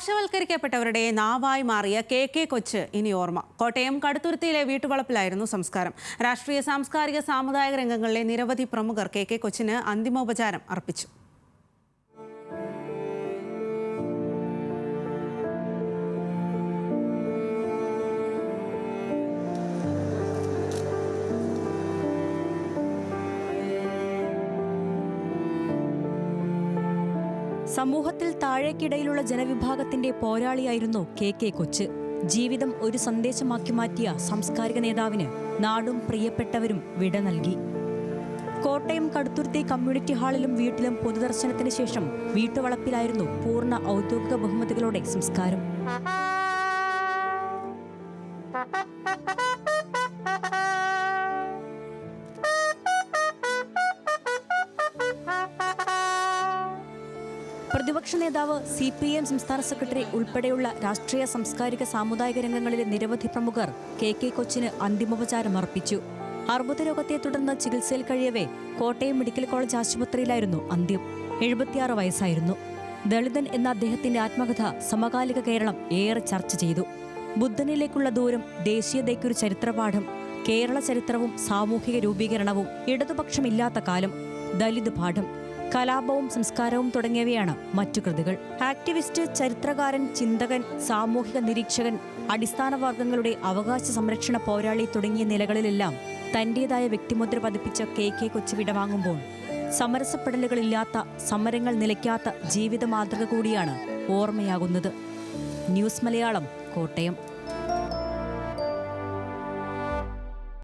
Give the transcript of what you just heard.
പാർശ്വവൽക്കരിക്കപ്പെട്ടവരുടെ നാവായി മാറിയ കെ കൊച്ച് ഇനി ഓർമ്മ. കോട്ടയം കടുത്തുരുത്തിയിലെ വീട്ടുവളപ്പിലായിരുന്നു സംസ്കാരം. രാഷ്ട്രീയ, സാംസ്കാരിക, സാമുദായിക രംഗങ്ങളിലെ നിരവധി പ്രമുഖർ കെ കൊച്ചിന് അന്തിമോപചാരം അർപ്പിച്ചു. സമൂഹത്തിൽ താഴേക്കിടയിലുള്ള ജനവിഭാഗത്തിന്റെ പോരാളിയായിരുന്നു കെ കൊച്ച്. ജീവിതം ഒരു സന്ദേശമാക്കി മാറ്റിയ സാംസ്കാരിക നേതാവിന് നാടും പ്രിയപ്പെട്ടവരും വിട നൽകി. കോട്ടയം കടുത്തുരുത്തി കമ്മ്യൂണിറ്റി ഹാളിലും വീട്ടിലും പൊതുദർശനത്തിന് ശേഷം വീട്ടുവളപ്പിലായിരുന്നു പൂർണ്ണ ഔദ്യോഗിക ബഹുമതികളോടെ സംസ്കാരം. പ്രതിപക്ഷ നേതാവ്, CPM സംസ്ഥാന സെക്രട്ടറി ഉൾപ്പെടെയുള്ള രാഷ്ട്രീയ, സാംസ്കാരിക, സാമുദായിക രംഗങ്ങളിലെ നിരവധി പ്രമുഖർ കെ കൊച്ചിന് അന്തിമോപചാരം അർപ്പിച്ചു. അർബുദ രോഗത്തെ തുടർന്ന് ചികിത്സയിൽ കഴിയവേ കോട്ടയം മെഡിക്കൽ കോളേജ് ആശുപത്രിയിലായിരുന്നു അന്ത്യം. 76 വയസ്സായിരുന്നു. ദളിതൻ എന്ന അദ്ദേഹത്തിന്റെ ആത്മകഥ സമകാലിക കേരളം ഏറെ ചർച്ച ചെയ്തു. ബുദ്ധനിലേക്കുള്ള ദൂരം, ദേശീയതയ്ക്കൊരു ചരിത്രപാഠം, കേരള ചരിത്രവും സാമൂഹിക രൂപീകരണവും, ഇടതുപക്ഷമില്ലാത്ത കാലം, ദലിത് പാഠം, കലാപവും സംസ്കാരവും തുടങ്ങിയവയാണ് മറ്റു കൃതികൾ. ആക്ടിവിസ്റ്റ്, ചരിത്രകാരൻ, ചിന്തകൻ, സാമൂഹിക നിരീക്ഷകൻ, അടിസ്ഥാന വർഗങ്ങളുടെ അവകാശ സംരക്ഷണ പോരാളി തുടങ്ങിയ നിലകളിലെല്ലാം തന്റേതായ വ്യക്തിമുദ്ര പതിപ്പിച്ച കെ കൊച്ച് വിടവാങ്ങുമ്പോൾ സമരസപ്പെടലുകളില്ലാത്ത, സമരങ്ങൾ നിലയ്ക്കാത്ത ജീവിത മാതൃക കൂടിയാണ് ഓർമ്മയാകുന്നത്. ന്യൂസ് മലയാളം, കോട്ടയം.